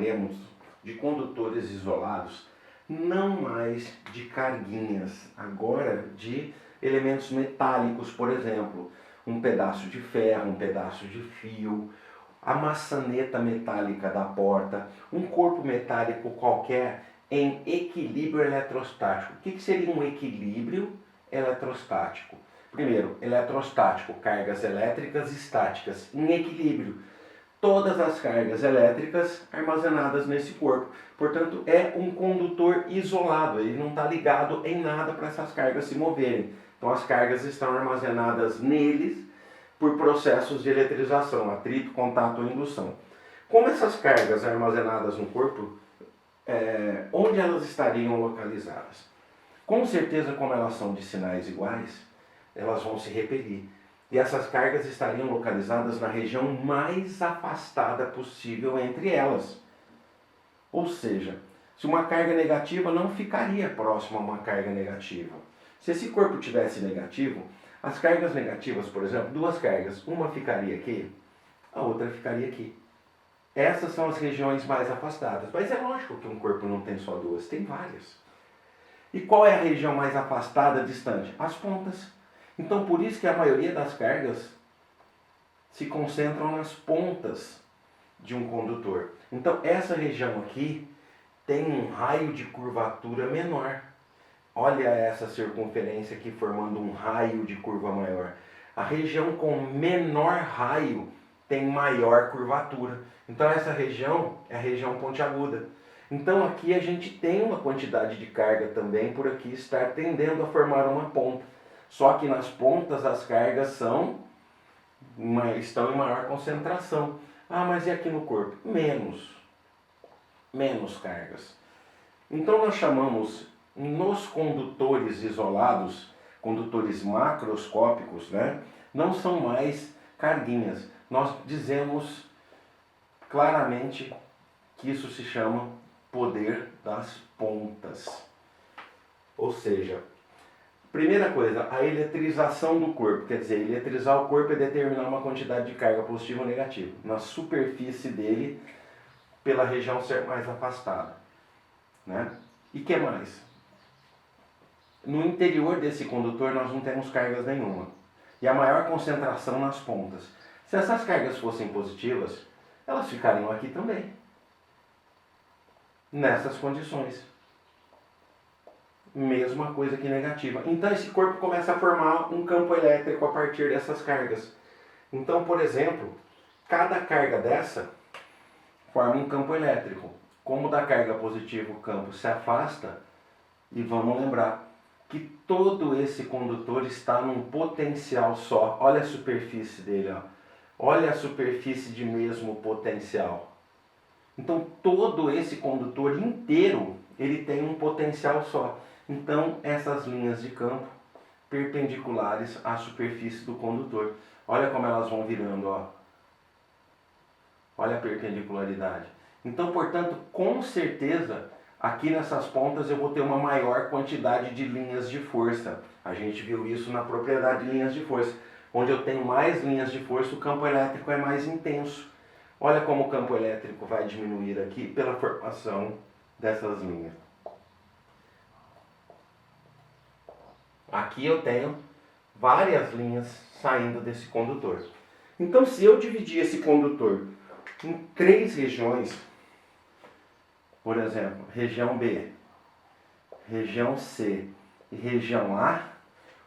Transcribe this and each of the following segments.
falaremos de condutores isolados, não mais de carguinhas, agora de elementos metálicos, por exemplo, um pedaço de ferro, um pedaço de fio, a maçaneta metálica da porta, um corpo metálico qualquer em equilíbrio eletrostático. O que seria um equilíbrio eletrostático? Primeiro, eletrostático, cargas elétricas e estáticas em equilíbrio. Todas as cargas elétricas armazenadas nesse corpo. Portanto, é um condutor isolado, ele não está ligado em nada para essas cargas se moverem. Então, as cargas estão armazenadas neles por processos de eletrização, atrito, contato ou indução. Como essas cargas armazenadas no corpo, onde elas estariam localizadas? Com certeza, como elas são de sinais iguais, elas vão se repelir. E essas cargas estariam localizadas na região mais afastada possível entre elas. Ou seja, se uma carga negativa não ficaria próxima a uma carga negativa. Se esse corpo tivesse negativo, as cargas negativas, por exemplo, duas cargas, uma ficaria aqui, a outra ficaria aqui. Essas são as regiões mais afastadas. Mas é lógico que um corpo não tem só duas, tem várias. E qual é a região mais afastada, distante? As pontas. Então, por isso que a maioria das cargas se concentram nas pontas de um condutor. Então, essa região aqui tem um raio de curvatura menor. Olha essa circunferência aqui formando um raio de curva maior. A região com menor raio tem maior curvatura. Então, essa região é a região pontiaguda. Então, aqui a gente tem uma quantidade de carga também por aqui estar tendendo a formar uma ponta. Só que nas pontas as cargas estão em maior concentração. Ah, mas e aqui no corpo? Menos cargas. Então nós chamamos nos condutores isolados, condutores macroscópicos, né? Não são mais carguinhas. Nós dizemos claramente que isso se chama poder das pontas. Ou seja, primeira coisa, a eletrização do corpo. Quer dizer, eletrizar o corpo é determinar uma quantidade de carga positiva ou negativa na superfície dele, pela região ser mais afastada, né? E que mais? No interior desse condutor nós não temos cargas nenhuma. E a maior concentração nas pontas. Se essas cargas fossem positivas, elas ficariam aqui também. Nessas condições. Mesma coisa que negativa. Então esse corpo começa a formar um campo elétrico a partir dessas cargas. Então, por exemplo, cada carga dessa forma um campo elétrico. Como da carga positiva o campo se afasta, e vamos lembrar que todo esse condutor está num potencial só. Olha a superfície dele, ó. Olha a superfície de mesmo potencial. Então todo esse condutor inteiro, ele tem um potencial só. Então essas linhas de campo perpendiculares à superfície do condutor. Olha como elas vão virando, ó. Olha a perpendicularidade. Então, portanto, com certeza, aqui nessas pontas eu vou ter uma maior quantidade de linhas de força. A gente viu isso na propriedade de linhas de força. Onde eu tenho mais linhas de força, o campo elétrico é mais intenso. Olha como o campo elétrico vai diminuir aqui pela formação dessas linhas. Aqui eu tenho várias linhas saindo desse condutor. Então, se eu dividir esse condutor em 3 regiões, por exemplo, região B, região C e região A,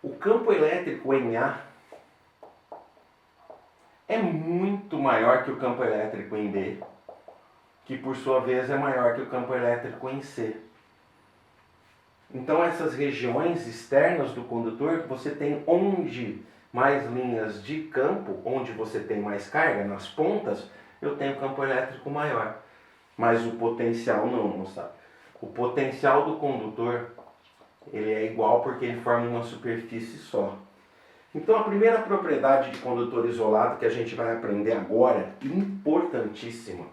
o campo elétrico em A é muito maior que o campo elétrico em B, que por sua vez é maior que o campo elétrico em C. Então essas regiões externas do condutor, você tem onde mais linhas de campo, onde você tem mais carga, nas pontas, eu tenho campo elétrico maior. Mas o potencial não, moçada. O potencial do condutor, ele é igual porque ele forma uma superfície só. Então a primeira propriedade de condutor isolado que a gente vai aprender agora, importantíssima,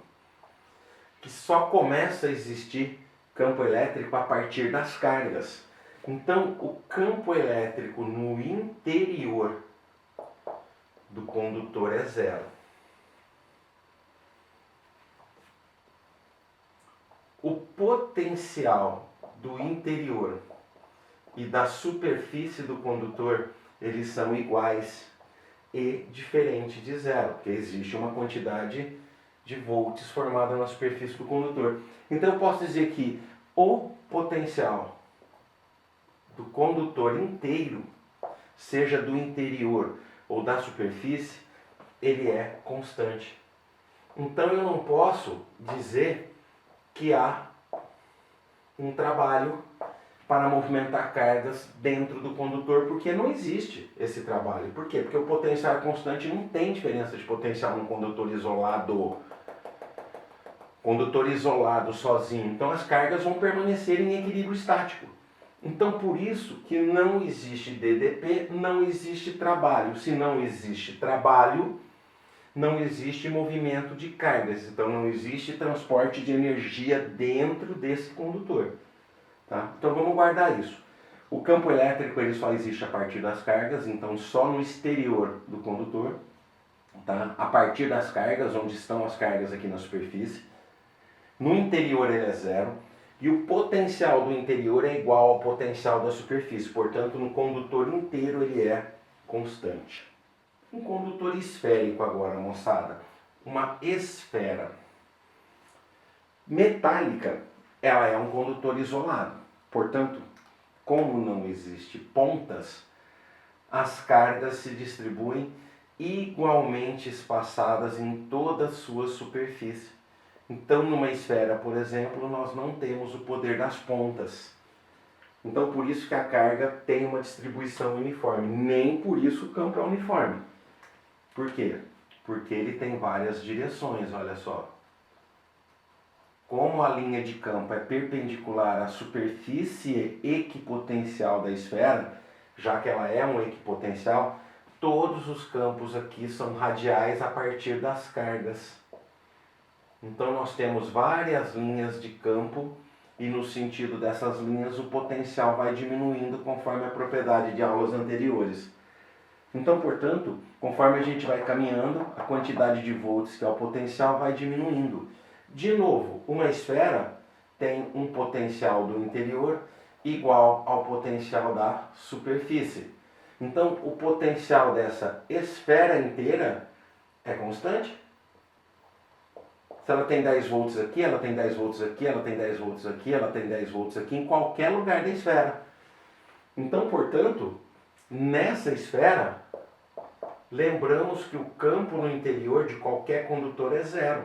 que só começa a existir campo elétrico a partir das cargas. Então o campo elétrico no interior do condutor é zero. potencial do interior e da superfície do condutor, eles são iguais e diferentes de zero, porque existe uma quantidade de volts formada na superfície do condutor. Então eu posso dizer que o potencial do condutor inteiro, seja do interior ou da superfície, ele é constante. Então eu não posso dizer que há um trabalho para movimentar cargas dentro do condutor, porque não existe esse trabalho. Por quê? Porque o potencial é constante, não tem diferença de potencial num condutor isolado. Condutor isolado sozinho. Então as cargas vão permanecer em equilíbrio estático. Então por isso que não existe DDP, não existe trabalho. Se não existe trabalho, não existe movimento de cargas. Então não existe transporte de energia dentro desse condutor. Tá? Então vamos guardar isso. O campo elétrico ele só existe a partir das cargas, então só no exterior do condutor, tá? A partir das cargas, onde estão as cargas aqui na superfície. No interior ele é zero e o potencial do interior é igual ao potencial da superfície, portanto no condutor inteiro ele é constante. Um condutor esférico agora, moçada, uma esfera metálica, ela é um condutor isolado. Portanto, como não existe pontas, as cargas se distribuem igualmente espaçadas em toda a sua superfície. Então, numa esfera, por exemplo, nós não temos o poder das pontas. Então, por isso que a carga tem uma distribuição uniforme. Nem por isso o campo é uniforme. Por quê? Porque ele tem várias direções, olha só. Como a linha de campo é perpendicular à superfície equipotencial da esfera, já que ela é um equipotencial, todos os campos aqui são radiais a partir das cargas. Então nós temos várias linhas de campo e no sentido dessas linhas o potencial vai diminuindo conforme a propriedade de aulas anteriores. Então, portanto, conforme a gente vai caminhando, a quantidade de volts que é o potencial vai diminuindo. De novo, uma esfera tem um potencial do interior igual ao potencial da superfície. Então, o potencial dessa esfera inteira é constante. Se ela tem 10 volts aqui, ela tem 10 volts aqui, ela tem 10 volts aqui, ela tem 10 volts aqui, em qualquer lugar da esfera. Então, portanto, nessa esfera, lembramos que o campo no interior de qualquer condutor é zero.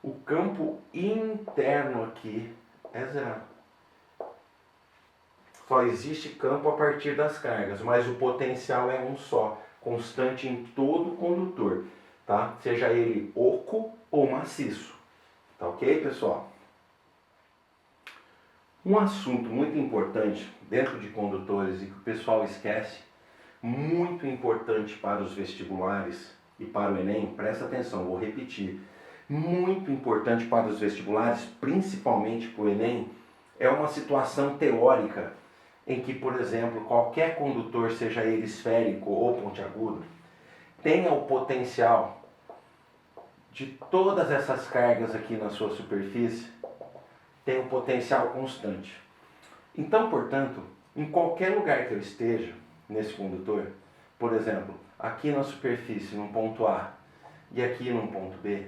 O campo interno aqui é zero. Só existe campo a partir das cargas, mas o potencial é um só, constante em todo condutor, tá? Seja ele oco ou maciço. Tá ok, pessoal? Um assunto muito importante dentro de condutores e que o pessoal esquece, muito importante para os vestibulares e para o Enem, presta atenção, vou repetir. Muito importante para os vestibulares, principalmente para o Enem, é uma situação teórica em que, por exemplo, qualquer condutor, seja ele esférico ou pontiagudo, tenha o potencial de todas essas cargas aqui na sua superfície, tem um potencial constante. Então, portanto, em qualquer lugar que eu esteja nesse condutor, por exemplo, aqui na superfície, num ponto A, e aqui num ponto B,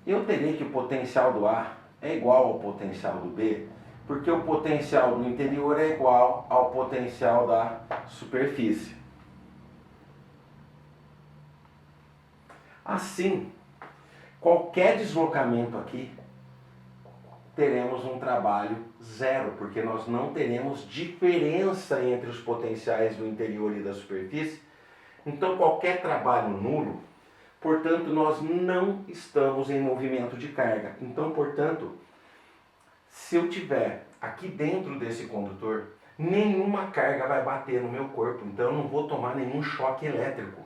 eu terei que o potencial do A é igual ao potencial do B, porque o potencial do interior é igual ao potencial da superfície. Assim, qualquer deslocamento aqui, teremos um trabalho zero, porque nós não teremos diferença entre os potenciais do interior e da superfície. Então, qualquer trabalho nulo, portanto, nós não estamos em movimento de carga. Então, portanto, se eu tiver aqui dentro desse condutor, nenhuma carga vai bater no meu corpo, então eu não vou tomar nenhum choque elétrico.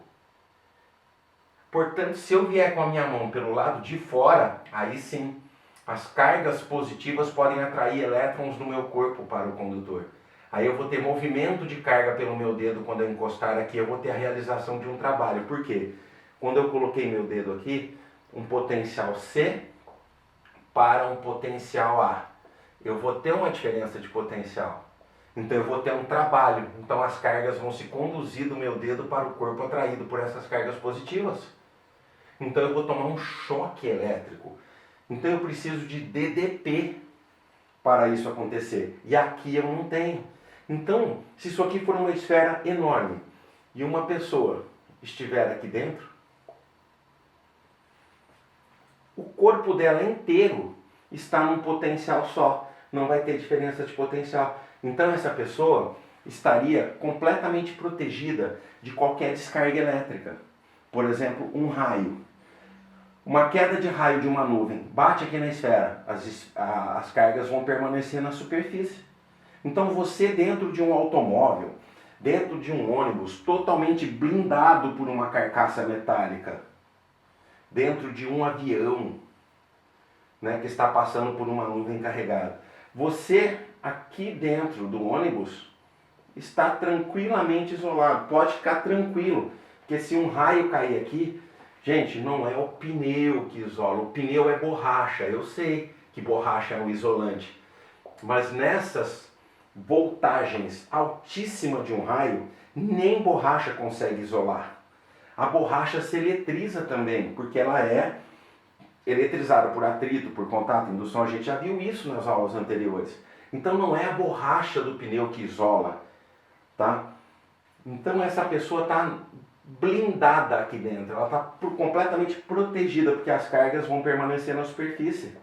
Portanto, se eu vier com a minha mão pelo lado de fora, aí sim, as cargas positivas podem atrair elétrons no meu corpo para o condutor. Aí eu vou ter movimento de carga pelo meu dedo quando eu encostar aqui, eu vou ter a realização de um trabalho. Por quê? Quando eu coloquei meu dedo aqui, um potencial C para um potencial A. eu vou ter uma diferença de potencial. Então eu vou ter um trabalho. Então as cargas vão se conduzir do meu dedo para o corpo atraído por essas cargas positivas. Então eu vou tomar um choque elétrico. Então eu preciso de DDP para isso acontecer. E aqui eu não tenho. Então, se isso aqui for uma esfera enorme e uma pessoa estiver aqui dentro, o corpo dela inteiro está num potencial só. Não vai ter diferença de potencial. Então essa pessoa estaria completamente protegida de qualquer descarga elétrica. Por exemplo, um raio. Uma queda de raio de uma nuvem bate aqui na esfera, as cargas vão permanecer na superfície. Então você dentro de um automóvel, dentro de um ônibus totalmente blindado por uma carcaça metálica, dentro de um avião, né, que está passando por uma nuvem carregada, você aqui dentro do ônibus está tranquilamente isolado, pode ficar tranquilo, porque se um raio cair aqui, gente, não é o pneu que isola, o pneu é borracha, eu sei que borracha é um isolante, mas nessas voltagens altíssimas de um raio, nem borracha consegue isolar. A borracha se eletriza também, porque ela é eletrizada por atrito, por contato, indução, a gente já viu isso nas aulas anteriores. Então não é a borracha do pneu que isola, tá? Então essa pessoa está blindada aqui dentro, ela está completamente protegida, porque as cargas vão permanecer na superfície,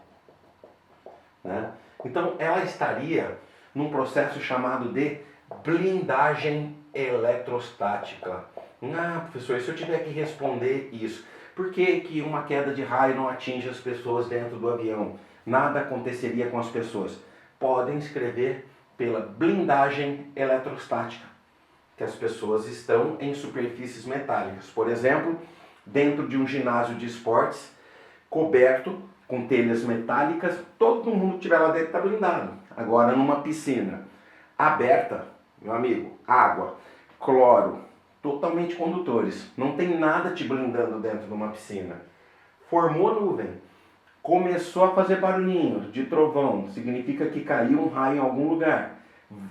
né? Então ela estaria num processo chamado de blindagem eletrostática. Ah, professor, e se eu tiver que responder isso? Por que que uma queda de raio não atinge as pessoas dentro do avião? Nada aconteceria com as pessoas. Podem escrever pela blindagem eletrostática, que as pessoas estão em superfícies metálicas. Por exemplo, dentro de um ginásio de esportes, coberto com telhas metálicas, todo mundo que estiver lá dentro está blindado. Agora, numa piscina aberta, meu amigo, água, cloro, totalmente condutores. Não tem nada te blindando dentro de uma piscina. Formou nuvem, começou a fazer barulhinho de trovão, significa que caiu um raio em algum lugar.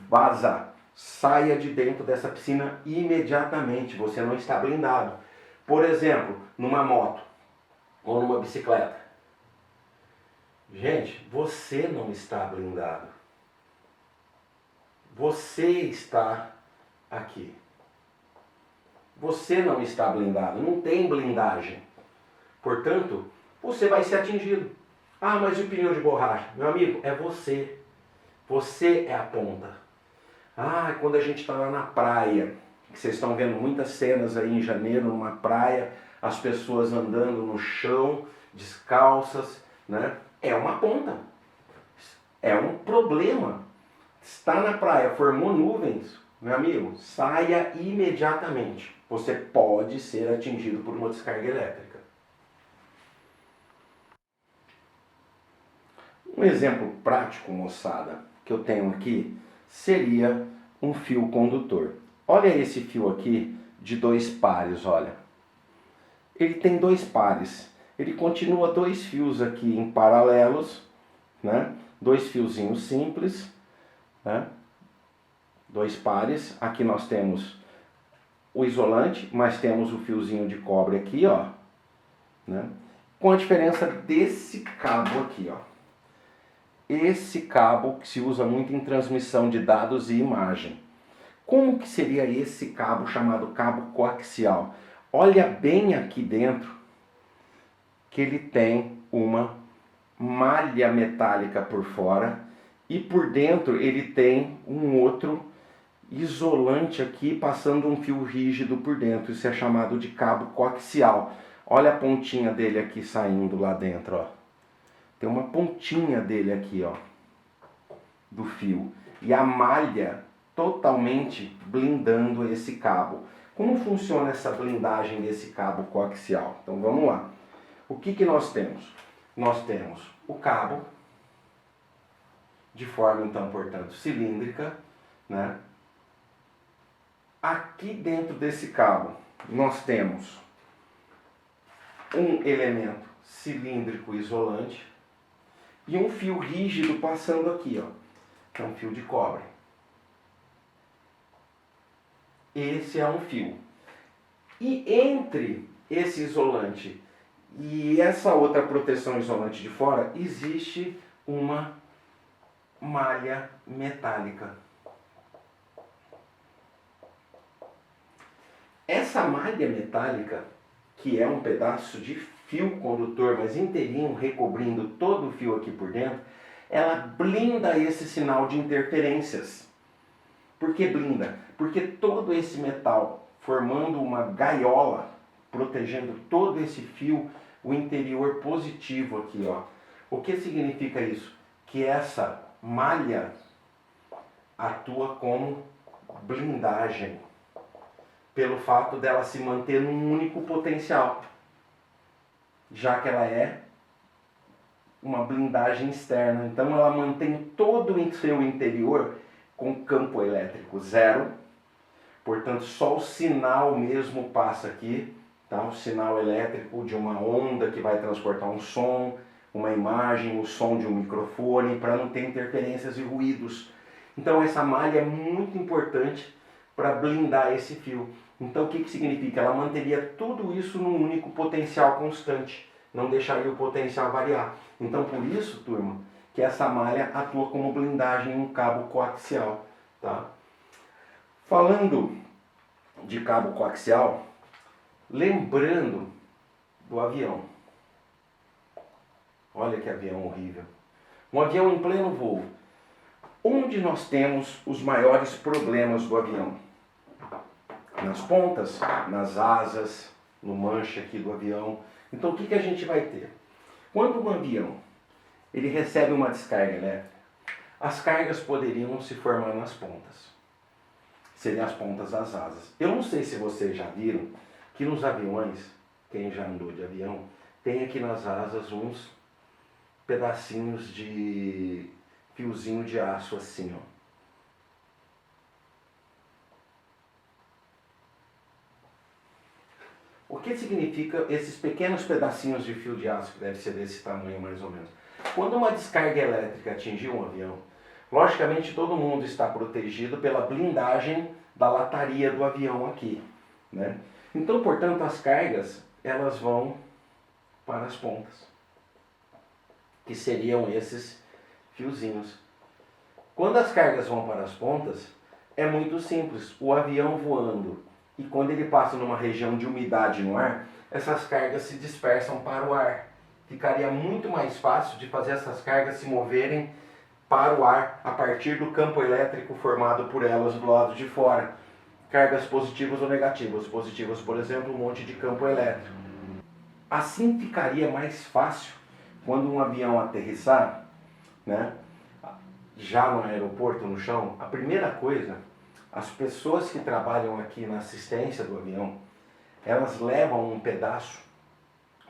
Vaza, saia de dentro dessa piscina imediatamente, você não está blindado. Por exemplo, numa moto ou numa bicicleta. Gente, você não está blindado. Você está aqui. Você não está blindado, não tem blindagem. Portanto, você vai ser atingido. Ah, mas e o pneu de borracha? Meu amigo, é você. Você é a ponta. Ah, quando a gente está lá na praia, que vocês estão vendo muitas cenas aí em janeiro, numa praia, as pessoas andando no chão, descalças, né? É uma ponta. É um problema. Está na praia, formou nuvens, meu amigo, saia imediatamente. Você pode ser atingido por uma descarga elétrica. Um exemplo prático, moçada, que eu tenho aqui, seria um fio condutor. Olha esse fio aqui de 2 pares, olha. Ele tem 2 pares. Ele continua 2 fios aqui em paralelos, né? 2 fiozinhos simples, né? 2 pares. Aqui nós temos o isolante, mas temos o fiozinho de cobre aqui, ó, né? Com a diferença desse cabo aqui, ó. Esse cabo que se usa muito em transmissão de dados e imagem. Como que seria esse cabo chamado cabo coaxial? Olha bem aqui dentro que ele tem uma malha metálica por fora e por dentro ele tem um outro isolante aqui passando um fio rígido por dentro. Isso é chamado de cabo coaxial. Olha a pontinha dele aqui saindo lá dentro, ó. Tem uma pontinha dele aqui, ó, do fio. E a malha totalmente blindando esse cabo. Como funciona essa blindagem desse cabo coaxial? Então vamos lá. O que nós temos? Nós temos o cabo, de forma então, portanto, cilíndrica, né? Aqui dentro desse cabo nós temos um elemento cilíndrico isolante e um fio rígido passando aqui, ó, que é um fio de cobre. Esse é um fio. E entre esse isolante e essa outra proteção isolante de fora, existe uma malha metálica. Essa malha metálica, que é um pedaço de fio condutor, mas inteirinho, recobrindo todo o fio aqui por dentro, ela blinda esse sinal de interferências. Por que blinda? Porque todo esse metal formando uma gaiola, protegendo todo esse fio, o interior positivo aqui, ó. O que significa isso? Que essa malha atua como blindagem, pelo fato dela se manter num único potencial, já que ela é uma blindagem externa. Então ela mantém todo o seu interior com campo elétrico zero, portanto só o sinal mesmo passa aqui, tá? O sinal elétrico de uma onda que vai transportar um som, uma imagem, o som de um microfone, para não ter interferências e ruídos. Então essa malha é muito importante para blindar esse fio. Então o que significa? Ela manteria tudo isso num único potencial constante, não deixaria o potencial variar. Então por isso, turma, que essa malha atua como blindagem em um cabo coaxial, tá? Falando de cabo coaxial, lembrando do avião. Olha que avião horrível. Um avião em pleno voo. Onde nós temos os maiores problemas do avião? Nas pontas, nas asas, no manche aqui do avião. Então o que a gente vai ter? Quando um avião ele recebe uma descarga elétrica, as cargas poderiam se formar nas pontas. Seriam as pontas das asas. Eu não sei se vocês já viram que nos aviões, quem já andou de avião, tem aqui nas asas uns pedacinhos de fiozinho de aço assim, ó. O que significa esses pequenos pedacinhos de fio de aço, que deve ser desse tamanho mais ou menos? Quando uma descarga elétrica atingir um avião, logicamente todo mundo está protegido pela blindagem da lataria do avião aqui, né? Então, portanto, as cargas elas vão para as pontas, que seriam esses fiozinhos. Quando as cargas vão para as pontas, é muito simples. O avião voando e quando ele passa numa região de umidade no ar, essas cargas se dispersam para o ar. Ficaria muito mais fácil de fazer essas cargas se moverem para o ar a partir do campo elétrico formado por elas do lado de fora. Cargas positivas ou negativas. Positivas, por exemplo, um monte de campo elétrico. Assim ficaria mais fácil quando um avião aterrissar, né? Já no aeroporto, no chão, a primeira coisa, as pessoas que trabalham aqui na assistência do avião, elas levam um pedaço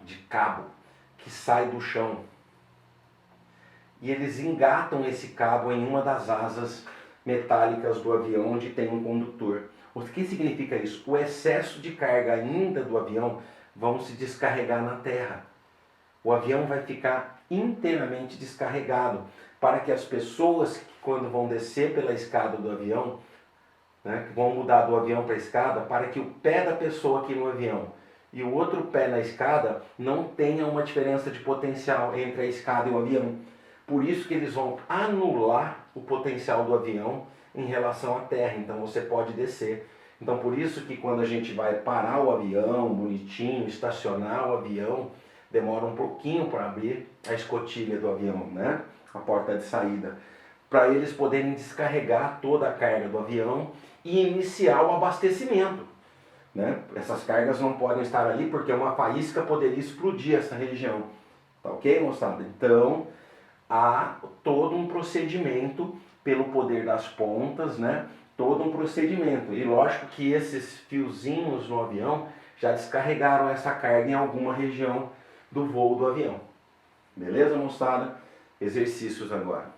de cabo que sai do chão e eles engatam esse cabo em uma das asas metálicas do avião onde tem um condutor. O que significa isso? O excesso de carga ainda do avião vão se descarregar na terra. O avião vai ficar inteiramente descarregado para que as pessoas que quando vão descer pela escada do avião, né, que vão mudar do avião para a escada, para que o pé da pessoa aqui no avião e o outro pé na escada não tenha uma diferença de potencial entre a escada e o avião. Por isso que eles vão anular o potencial do avião em relação à terra. Então você pode descer. Então por isso que quando a gente vai parar o avião, bonitinho, estacionar o avião, demora um pouquinho para abrir a escotilha do avião, né? A porta de saída. Para eles poderem descarregar toda a carga do avião e iniciar o abastecimento, né? Essas cargas não podem estar ali porque uma faísca poderia explodir essa região. Tá ok, moçada? Então, há todo um procedimento pelo poder das pontas, né? Todo um procedimento. E lógico que esses fiozinhos no avião já descarregaram essa carga em alguma região do voo do avião. Beleza, moçada? Exercícios agora.